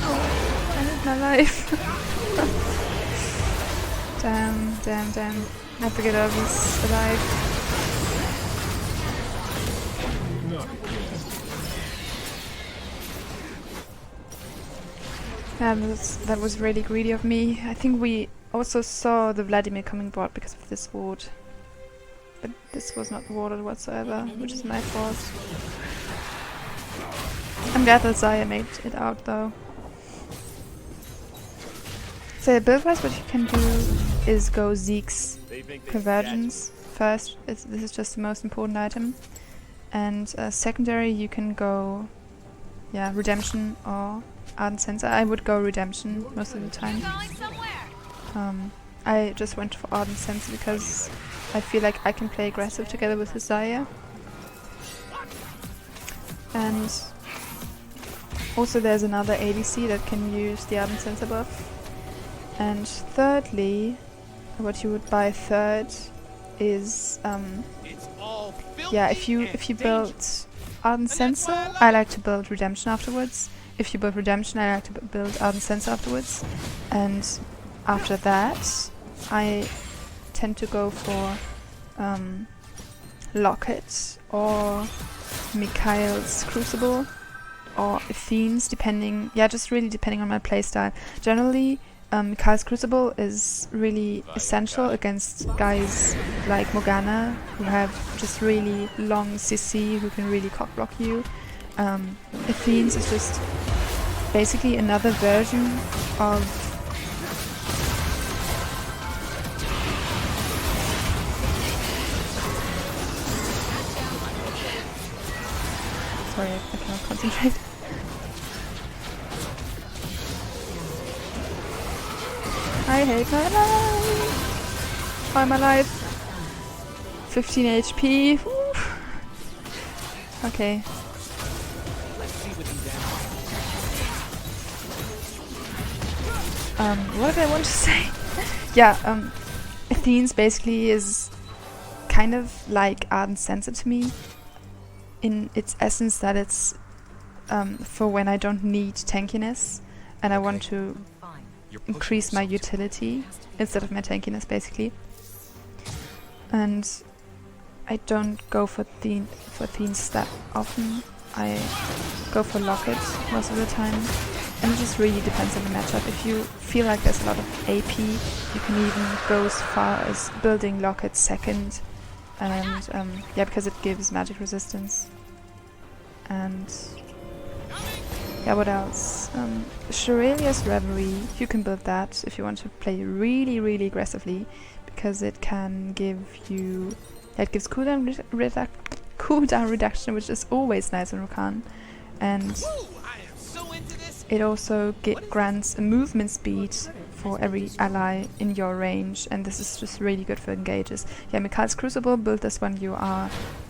Oh, I need my life. Damn. I have to get Elvis alive. That was really greedy of me. I think we also saw the Vladimir coming bot because of this ward. But this was not warded whatsoever, which is my fault. I'm glad that Xayah made it out though. So build-wise what you can do is go Zeke's Convergence first. This is just the most important item. And secondary, you can go, yeah, Redemption or Ardent Censer. I would go Redemption most of the time. I just went for Ardent Censer because I feel like I can play aggressive together with Desire. And also there's another ADC that can use the Ardent Censer buff. And thirdly, what you would buy third is yeah, if you build Ardent Censer, I like to build Redemption afterwards. If you build Redemption, I like to build Ardent Censer afterwards. And after that, I tend to go for Locket or Mikhail's Crucible or Athene's, depending, yeah, just really depending on my playstyle. Generally, Mikhail's Crucible is really essential against guys like Morgana, who have just really long CC, who can really cock block you. Athene's is just basically another version of sorry, I cannot concentrate. I hate my life. I'm alive. 15 HP. Woo. Okay. What did I want to say? Yeah, Athene's basically is kind of like Ardent Censer to me, in its essence that it's for when I don't need tankiness and I want to increase my utility instead of my tankiness, basically. And I don't go for Athene's that often. I go for Locket most of the time, and it just really depends on the matchup. If you feel like there's a lot of AP, you can even go as far as building Locket second, and yeah, because it gives magic resistance. And yeah, what else? Shirelia's Reverie, you can build that if you want to play really, really aggressively, because it can give you, it gives cooldown reduction, which is always nice on Rakan, and it also grants a movement speed for every ally in your range, and this is just really good for engages. Yeah, Mikhail's Crucible, build this when you are,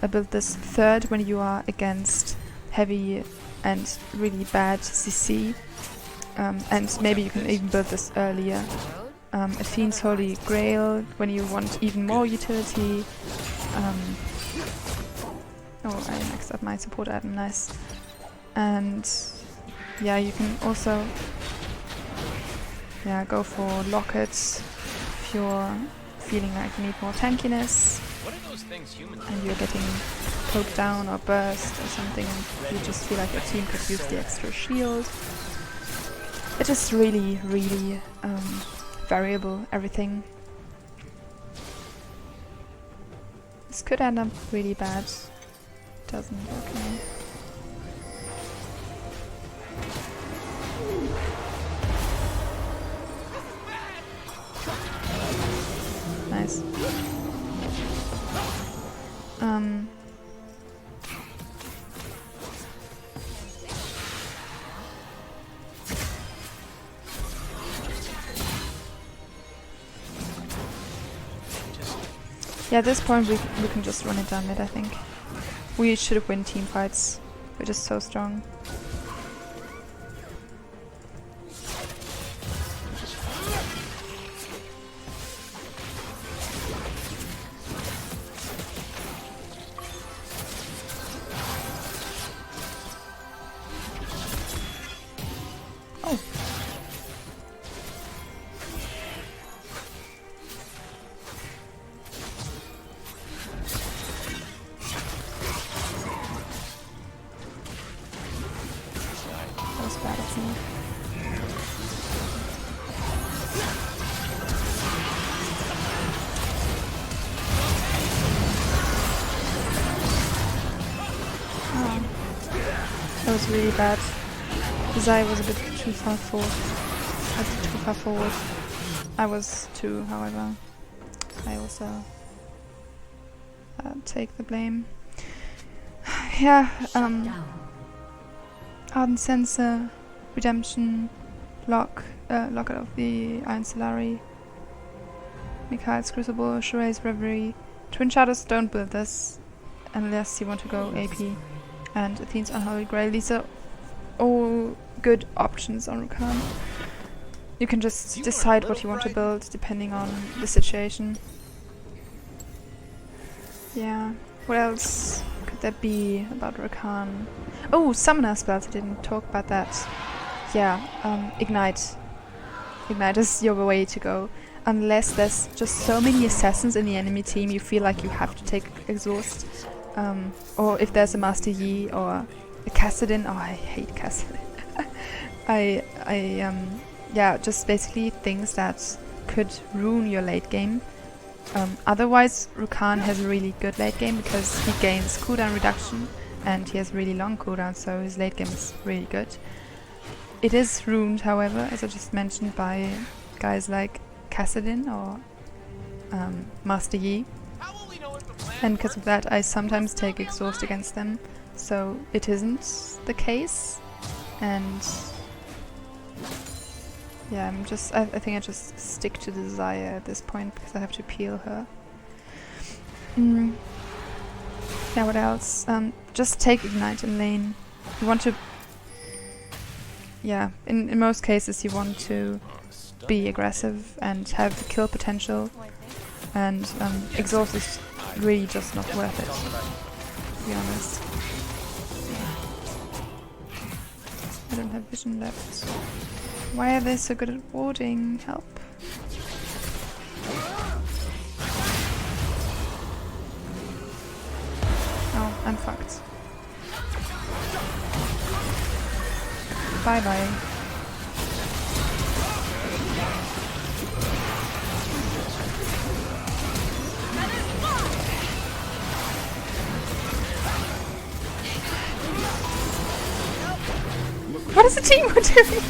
build this third when you are against heavy and really bad CC, and maybe you can even build this earlier. Athene's Holy Grail when you want even more utility. Oh, I maxed up my support item, nice. And yeah, you can also go for Lockets if you're feeling like you need more tankiness and you're getting poked down or burst or something, and you just feel like your team could use the extra shield. It is really, really variable, everything. This could end up really bad. Doesn't, okay. Nice. Yeah, at this point we can just run it down mid, I think. We should have won team fights. We're just so strong. Oh. That was really bad. Zai was a bit too far forward. I was too, however. I also take the blame. Yeah, Down. Ardent Sensor, Redemption, Locket of the Iron Solari, Mikhail's Crucible, Shurai's Reverie. Twin Shadows don't build this unless you want to go AP. And Athene's Unholy Grail. These are all good options on Rakan. You can just decide what you want to build depending on the situation. Yeah. What else could there be about Rakan? Oh, summoner spells. I didn't talk about that. Yeah, Ignite. Ignite is your way to go. Unless there's just so many assassins in the enemy team, you feel like you have to take Exhaust. Or if there's a Master Yi or a Kassadin. Oh, I hate Kassadin. Yeah, just basically things that could ruin your late game. Otherwise, Rakan has a really good late game because he gains cooldown reduction and he has really long cooldown, so his late game is really good. It is ruined, however, as I just mentioned, by guys like Kassadin or Master Yi. And because of that, I sometimes take Exhaust against them, so it isn't the case. And yeah, I think I just stick to the Desire at this point because I have to peel her. Yeah, what else? Just take Ignite in lane. You want to... Yeah, in most cases you want to be aggressive and have the kill potential. And Exhaust is really just not worth it, to be honest. I don't have vision left. Why are they so good at warding? Help. Oh, I'm fucked. Bye bye. What is the team doing?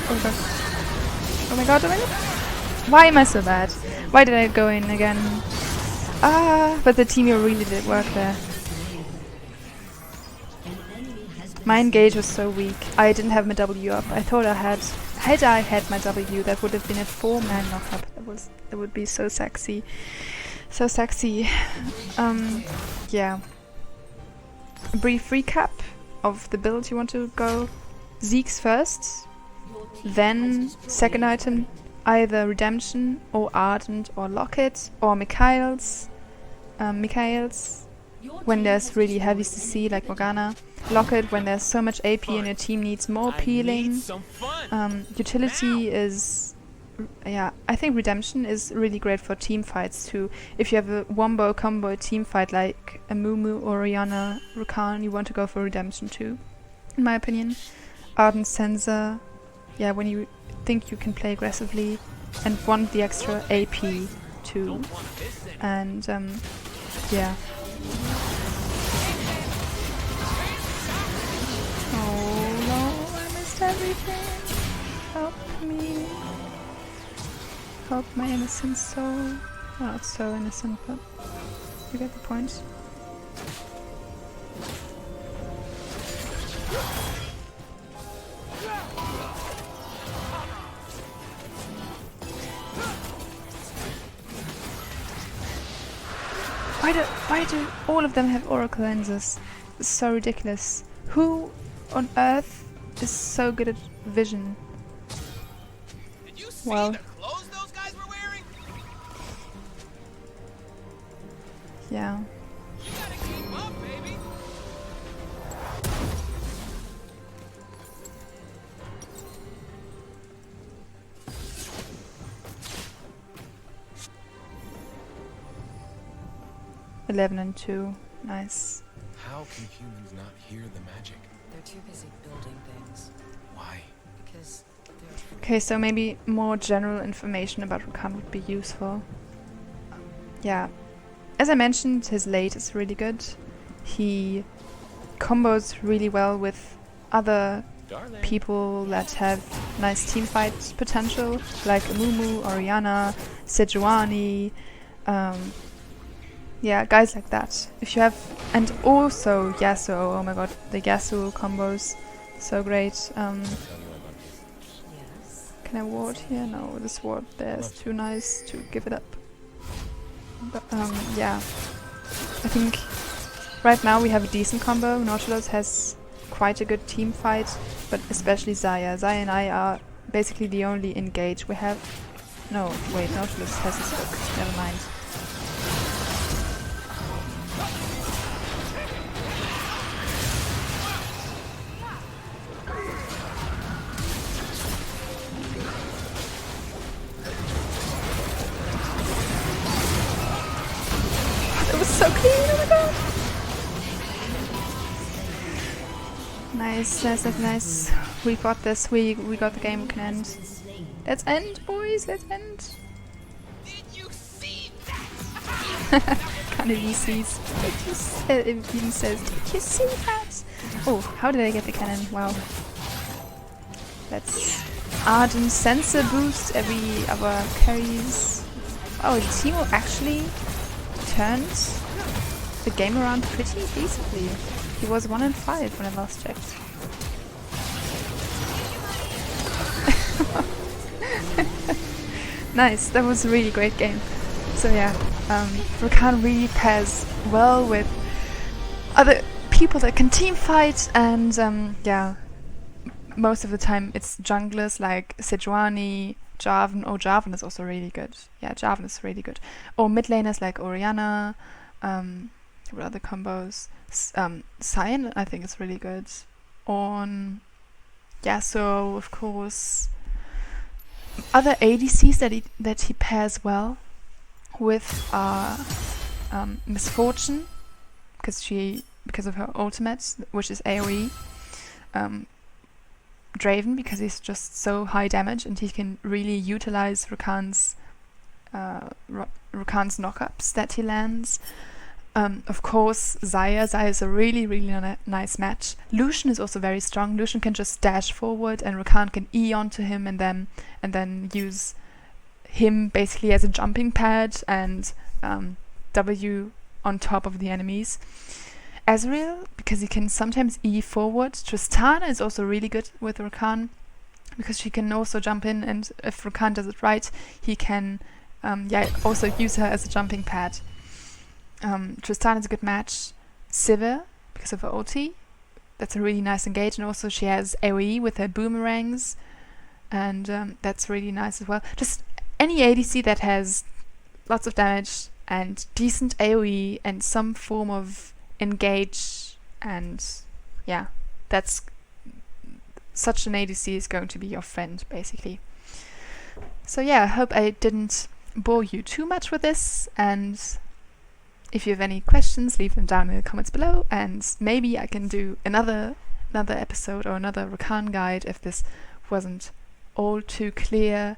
Oh gosh. Oh my god, why am I so bad? Why did I go in again? But the team really did work there. My engage was so weak. I didn't have my W up. I thought I had. Had I had my W, that would have been a 4-man knockup. That would be so sexy. So sexy. Yeah. A brief recap of the build you want to go. Zeke's first. Then second item, either Redemption or Ardent or Locket or Mikhail's. When there's really heavy CC like Morgana. Locket when there's so much AP and your team needs more peeling. Utility is... Yeah, I think Redemption is really great for team fights too. If you have a wombo combo team fight like a Mumu or Orianna Rakan, you want to go for Redemption too, in my opinion. Ardent Sensor, yeah, when you think you can play aggressively and want the extra AP too. And yeah. Oh no, I missed everything. Help me. Help my innocent soul. Well, not so innocent, but you get the point. Why do all of them have Oracle lenses? It's so ridiculous. Who on earth is so good at vision? Did you see Well, the clothes those guys were wearing? yeah. You gotta keep up, baby. Eleven 11 and 2. Nice. How can humans not hear the magic? They're too busy building things. Why? Because they're... Okay, so maybe more general information about Rakan would be useful. Yeah. As I mentioned, his late is really good. He combos really well with other Darling. people that have nice teamfight potential, like Mumu, Orianna, Sejuani, yeah, guys like that. If you have, and also Yasuo. Oh my god, the Yasuo combos, so great. Yes. Can I ward here? No, this ward there is too nice to give it up. But yeah, I think right now we have a decent combo. Nautilus has quite a good team fight, but especially Xayah. Xayah and I are basically the only engage we have. No, wait, Nautilus has his hook. Never mind. That was so clean, oh my god! Nice, nice, nice, nice. We got this, we got the game, we can end. Let's end, boys, let's end. Did you see that? Kind of sees. It even says, did you see that? Oh, how did I get the cannon? Wow. Let's Ardent Sensor boost every other carries. Oh, Timo actually turned the game around pretty decently. He was 1 in 5 when I last checked. Nice, that was a really great game. So yeah, Rakan really pairs well with other people that can team fight, and yeah, most of the time it's junglers like Sejuani, Jarvan. Oh, Jarvan is also really good. Yeah, Jarvan is really good. Or mid laners like Orianna. What other combos? Cyan, I think is really good. On Yasuo, of course. Other ADCs that he pairs well with are Misfortune, because of her ultimate, which is AoE. Draven, because he's just so high damage and he can really utilize Rakan's knockups that he lands. Of course, Xayah is a really, really nice match. Lucian is also very strong. Lucian can just dash forward and Rakan can E onto him and then use him basically as a jumping pad and W on top of the enemies. Ezreal, because he can sometimes E forward. Tristana is also really good with Rakan, because she can also jump in, and if Rakan does it right, he can also use her as a jumping pad. Tristana is a good match. Sivir, because of her ulti. That's a really nice engage, and also she has AoE with her boomerangs, and that's really nice as well. Just any ADC that has lots of damage and decent AoE and some form of engage, and yeah, that's such an ADC is going to be your friend basically. So yeah, I hope I didn't bore you too much with this, and if you have any questions, leave them down in the comments below, and maybe I can do another episode or another Rakan guide if this wasn't all too clear.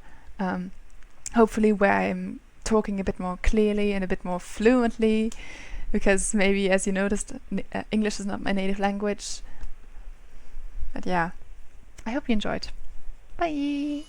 Hopefully where I'm talking a bit more clearly and a bit more fluently, because maybe, as you noticed, English is not my native language. But yeah, I hope you enjoyed. Bye!